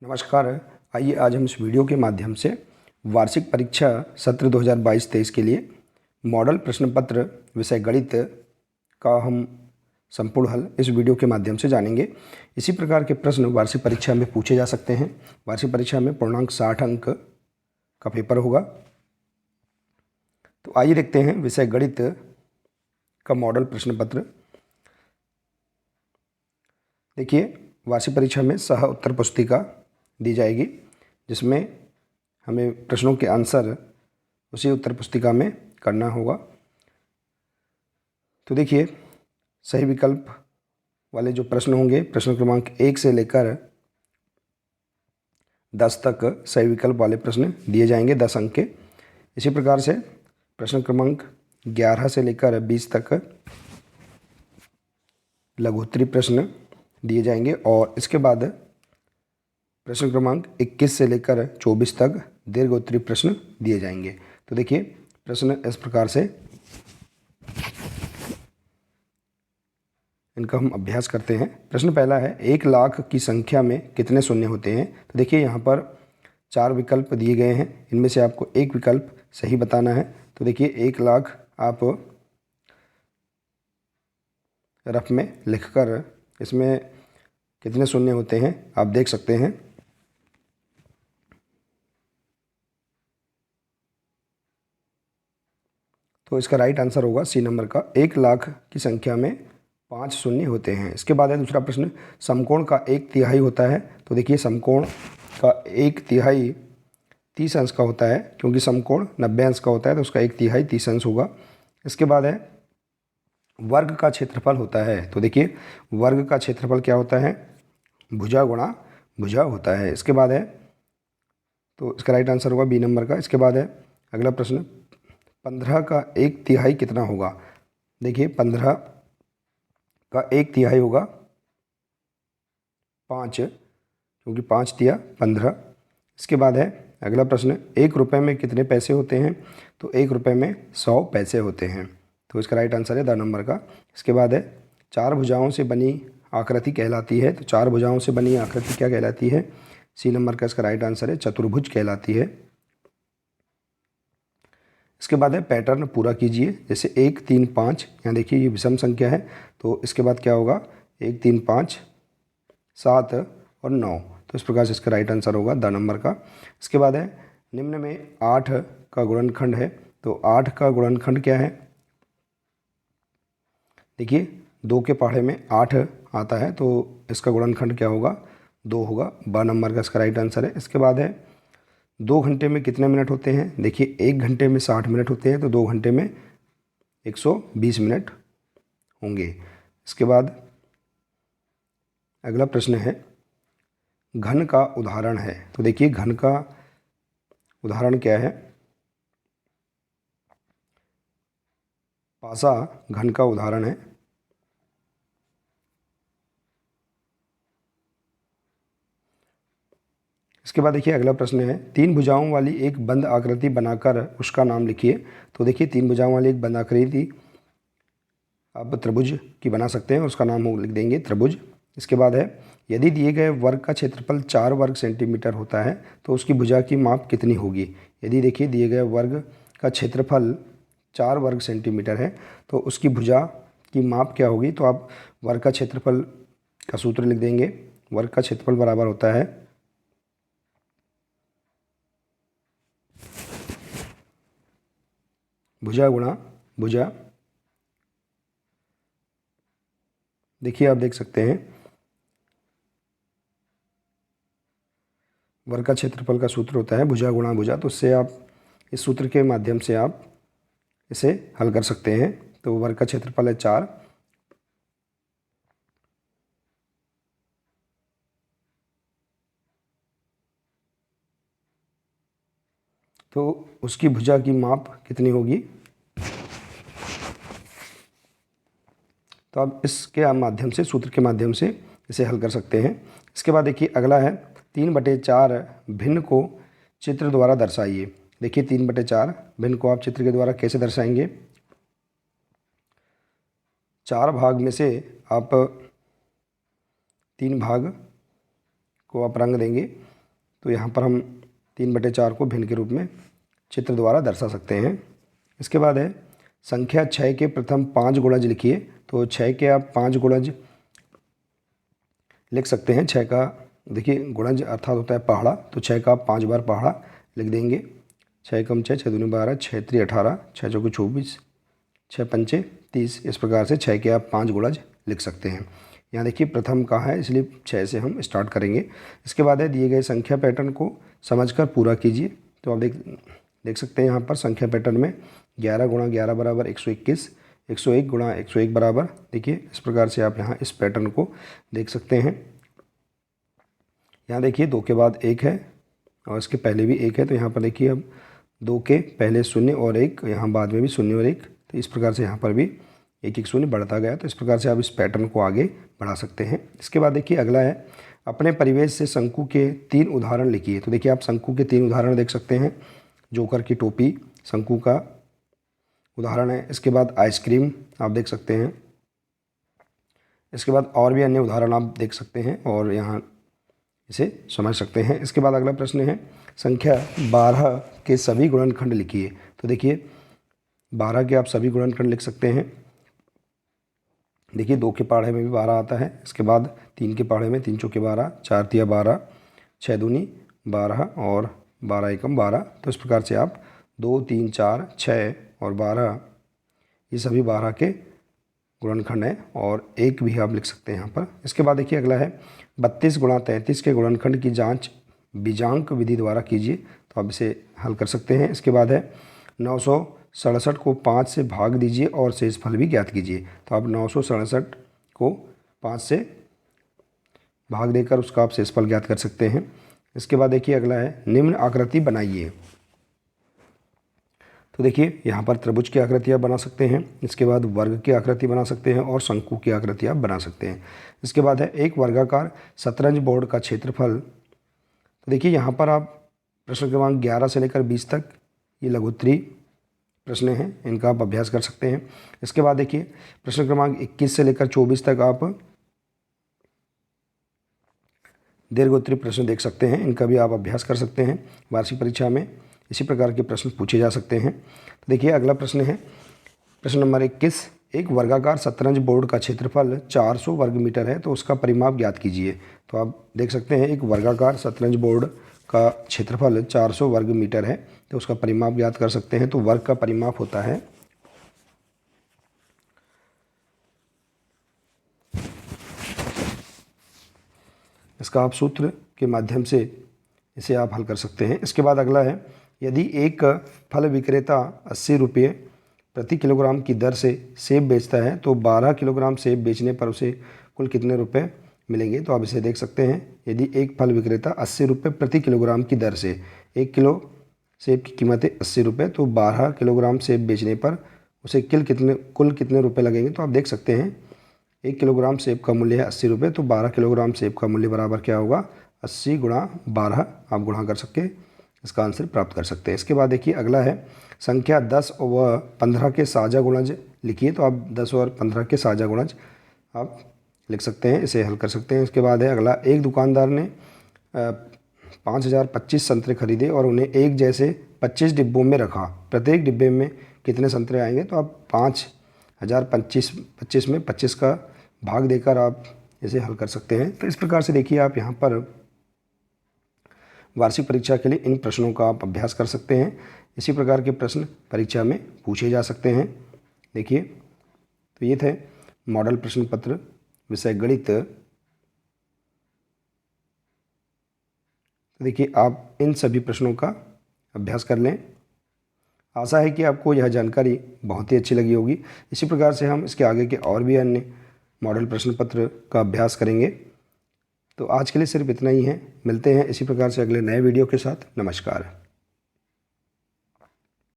नमस्कार। आइए आज हम इस वीडियो के माध्यम से वार्षिक परीक्षा सत्र 2022-23 के लिए मॉडल प्रश्न पत्र विषय गणित का हम संपूर्ण हल इस वीडियो के माध्यम से जानेंगे। इसी प्रकार के प्रश्न वार्षिक परीक्षा में पूछे जा सकते हैं। वार्षिक परीक्षा में पूर्णांक 60 अंक का पेपर होगा। तो आइए देखते हैं विषय गणित का मॉडल प्रश्न पत्र। देखिए, वार्षिक परीक्षा में सह उत्तर पुस्तिका दी जाएगी, जिसमें हमें प्रश्नों के आंसर उसी उत्तर पुस्तिका में करना होगा। तो देखिए, सही विकल्प वाले जो प्रश्न होंगे, प्रश्न क्रमांक 1 से लेकर 10 तक सही विकल्प वाले प्रश्न दिए जाएंगे, 10 अंक के। इसी प्रकार से प्रश्न क्रमांक 11 से लेकर 20 तक लघुत्तरी प्रश्न दिए जाएंगे और इसके बाद प्रश्न क्रमांक 21 से लेकर 24 तक दीर्घोत्तरी प्रश्न दिए जाएंगे। तो देखिए, प्रश्न इस प्रकार से इनका हम अभ्यास करते हैं। प्रश्न पहला है, 1 लाख की संख्या में कितने शून्य होते हैं? तो देखिए, यहाँ पर 4 विकल्प दिए गए हैं, इनमें से आपको एक विकल्प सही बताना है। तो देखिए, 1 लाख आप रफ में लिखकर इसमें कितने शून्य होते हैं आप देख सकते हैं। तो इसका राइट आंसर होगा सी नंबर का, 1 लाख की संख्या में 5 शून्य होते हैं। इसके बाद है दूसरा प्रश्न, समकोण का 1/3 होता है। तो देखिए, समकोण का 1/3 30 अंश का होता है, क्योंकि समकोण 90 अंश का होता है, तो उसका 1/3 30 अंश होगा। इसके बाद है वर्ग का क्षेत्रफल होता है। तो देखिए, वर्ग का क्षेत्रफल क्या होता है? भुजा गुणा भुजा होता है। इसके बाद है, तो इसका राइट आंसर होगा बी नंबर का। इसके बाद है अगला प्रश्न, 15 का 1/3 कितना होगा? देखिए, 15 का 1/3 होगा 5, क्योंकि 5 तिया 15। इसके बाद है अगला प्रश्न, 1 रुपये में कितने पैसे होते हैं? तो 1 रुपये में 100 पैसे होते हैं। तो इसका राइट आंसर है द नंबर का। इसके बाद है, 4 भुजाओं से बनी आकृति कहलाती है। तो 4 भुजाओं से बनी आकृति क्या कहलाती है? सी नंबर का इसका राइट आंसर है, चतुर्भुज कहलाती है। इसके बाद है पैटर्न पूरा कीजिए। जैसे 1 3 5, यहाँ देखिए ये विषम संख्या है, तो इसके बाद क्या होगा? 1 3 5 7 और 9। तो इस प्रकार से इसका राइट आंसर होगा द नंबर का। इसके बाद है, निम्न में 8 का गुणनखंड है। तो 8 का गुणनखंड क्या है? देखिए, 2 के पहाड़े में 8 आता है, तो इसका गुणनखंड क्या होगा? 2 होगा। ब नंबर का इसका राइट आंसर है। इसके बाद है, 2 घंटे में कितने मिनट होते हैं? देखिए, 1 घंटे में 60 मिनट होते हैं, तो 2 घंटे में 120 मिनट होंगे। इसके बाद अगला प्रश्न है, घन का उदाहरण है। तो देखिए, घन का उदाहरण क्या है? पासा घन का उदाहरण है। इसके बाद देखिए, अगला प्रश्न है, 3 भुजाओं वाली एक बंद आकृति बनाकर उसका नाम लिखिए। तो देखिए, 3 भुजाओं वाली एक बंद आकृति आप त्रिभुज की बना सकते हैं, उसका नाम लिख देंगे त्रिभुज। इसके बाद है, यदि दिए गए वर्ग का क्षेत्रफल 4 वर्ग सेंटीमीटर होता है, तो उसकी भुजा की माप कितनी होगी? यदि देखिए, दिए गए वर्ग का क्षेत्रफल 4 वर्ग सेंटीमीटर है, तो उसकी भुजा की माप क्या होगी? तो आप वर्ग का क्षेत्रफल का सूत्र लिख देंगे। वर्ग का क्षेत्रफल बराबर होता है भुजा गुणा भुजा। देखिए, आप देख सकते हैं वर्ग का क्षेत्रफल का सूत्र होता है भुजा गुणा भुजा। तो उससे आप इस सूत्र के माध्यम से आप इसे हल कर सकते हैं। तो वर्ग का क्षेत्रफल है 4, तो उसकी भुजा की माप कितनी होगी? तो आप इसके माध्यम से, सूत्र के माध्यम से इसे हल कर सकते हैं। इसके बाद देखिए, अगला है, 3/4 भिन्न को चित्र द्वारा दर्शाइए। देखिए, 3/4 भिन्न को आप चित्र के द्वारा कैसे दर्शाएंगे? 4 भाग में से आप 3 भाग को आप रंग देंगे तो यहाँ पर हम 3/4 को भिन्न के रूप में चित्र द्वारा दर्शा सकते हैं। इसके बाद है संख्या 6 के प्रथम 5 गुणज लिखिए। तो 6 के आप 5 गुणज लिख सकते हैं। 6 का देखिए गुणज अर्थात होता है पहाड़ा, तो 6 का आप 5 बार पहाड़ा लिख देंगे। 6 कम 6, 6 दूनी 12, 6 3 18, 6 चौके 24, 6 पंचे 30। इस प्रकार से 6 के आप 5 गुणज लिख सकते हैं। यहाँ देखिए प्रथम का है इसलिए 6 से हम स्टार्ट करेंगे। इसके बाद है दिए गए संख्या पैटर्न को समझकर पूरा कीजिए। तो आप देख सकते हैं यहाँ पर संख्या पैटर्न में 11 गुणा 11 बराबर 121, 101 गुणा 101 बराबर, देखिए इस प्रकार से आप यहाँ इस पैटर्न को देख सकते हैं। यहाँ देखिए 2 के बाद 1 है और इसके पहले भी 1 है, तो यहाँ पर देखिए अब 2 के पहले 0 और 1, यहाँ बाद में भी 0 और 1, तो इस प्रकार से यहाँ पर भी 1 0 बढ़ता गया। तो इस प्रकार से आप इस पैटर्न को आगे बढ़ा सकते हैं। इसके बाद देखिए अगला है अपने परिवेश से शंकु के 3 उदाहरण लिखिए। तो देखिए आप शंकु के 3 उदाहरण देख सकते हैं। जोकर की टोपी शंकु का उदाहरण है। इसके बाद आइसक्रीम आप देख सकते हैं। इसके बाद और भी अन्य उदाहरण आप देख सकते हैं और यहाँ इसे समझ सकते हैं। इसके बाद अगला प्रश्न है संख्या 12 के सभी गुणनखंड लिखिए। तो देखिए 12 के आप सभी गुणनखंड लिख सकते हैं। देखिए 2 के पहाड़े में भी 12 आता है। इसके बाद 3 के पहाड़े में 3 चौके 12, 4 तिया 12, 6 दूनी 12 और 12 एकम 12। तो इस प्रकार से आप 2 3 4 6 और 12 ये सभी 12 के गुणनखंड हैं और 1 भी आप लिख सकते हैं यहाँ पर। इसके बाद देखिए अगला है 32 गुणा 33 के गुणनखंड की जांच बीजांक विधि द्वारा कीजिए। तो आप इसे हल कर सकते हैं। इसके बाद है 967 को 5 से भाग दीजिए और शेषफल भी ज्ञात कीजिए। तो आप 967 को 5 से भाग देकर उसका आप शेषफल ज्ञात कर सकते हैं। इसके बाद देखिए अगला है निम्न आकृति बनाइए। तो देखिए यहाँ पर त्रिभुज की आकृति आप बना सकते हैं। इसके बाद वर्ग की आकृति बना सकते हैं और शंकु की आकृति आप बना सकते हैं। इसके बाद है एक वर्गाकार शतरंज बोर्ड का क्षेत्रफल। तो देखिए यहाँ पर आप प्रश्न क्रमांक 11 से लेकर 20 तक ये लघुत्तरीय प्रश्न हैं, इनका आप अभ्यास कर सकते हैं। इसके बाद देखिए प्रश्न क्रमांक 21 से लेकर 24 तक आप दीर्घोत्तरीय प्रश्न देख सकते हैं, इनका भी आप अभ्यास कर सकते हैं। वार्षिक परीक्षा में इसी प्रकार के प्रश्न पूछे जा सकते हैं। तो देखिए अगला प्रश्न है प्रश्न नंबर 21, एक वर्गाकार शतरंज बोर्ड का क्षेत्रफल 400 वर्ग मीटर है, तो उसका परिमाप ज्ञात कीजिए। तो आप देख सकते हैं एक वर्गाकार शतरंज बोर्ड का क्षेत्रफल 400 वर्ग मीटर है, तो उसका परिमाप ज्ञात कर सकते हैं। तो वर्ग का परिमाप होता है इसका आप सूत्र के माध्यम से इसे आप हल कर सकते हैं। इसके बाद अगला है यदि एक फल विक्रेता 80 रुपये प्रति किलोग्राम की दर से सेब बेचता है तो 12 किलोग्राम सेब बेचने पर उसे कुल कितने रुपए मिलेंगे। तो आप इसे देख सकते हैं। यदि एक फल विक्रेता 80 रुपये प्रति किलोग्राम की दर से 1 किलो सेब की कीमत है 80 रुपये, तो 12 किलोग्राम सेब बेचने पर उसे कुल कितने रुपए लगेंगे। तो आप देख सकते हैं 1 किलोग्राम सेब का मूल्य है 80 रुपये, तो 12 किलोग्राम सेब का मूल्य बराबर क्या होगा 80 गुणा 12, आप गुणा कर सकते इसका आंसर प्राप्त कर सकते हैं। इसके बाद देखिए अगला है संख्या 10 व 15 के साझा गुणज लिखिए। तो आप 10 और 15 के साझा गुणज आप लिख सकते हैं, इसे हल कर सकते हैं। इसके बाद है अगला एक दुकानदार ने 5025 संतरे खरीदे और उन्हें एक जैसे 25 डिब्बों में रखा, प्रत्येक डिब्बे में कितने संतरे आएंगे। तो आप 5025 में 25 का भाग देकर आप इसे हल कर सकते हैं। तो इस प्रकार से देखिए आप यहाँ पर वार्षिक परीक्षा के लिए इन प्रश्नों का आप अभ्यास कर सकते हैं। इसी प्रकार के प्रश्न परीक्षा में पूछे जा सकते हैं। देखिए तो ये थे मॉडल प्रश्न पत्र विषय गणित। तो देखिए आप इन सभी प्रश्नों का अभ्यास कर लें। आशा है कि आपको यह जानकारी बहुत ही अच्छी लगी होगी। इसी प्रकार से हम इसके आगे के और भी अन्य मॉडल प्रश्न पत्र का अभ्यास करेंगे। तो आज के लिए सिर्फ इतना ही है। मिलते हैं इसी प्रकार से अगले नए वीडियो के साथ। नमस्कार।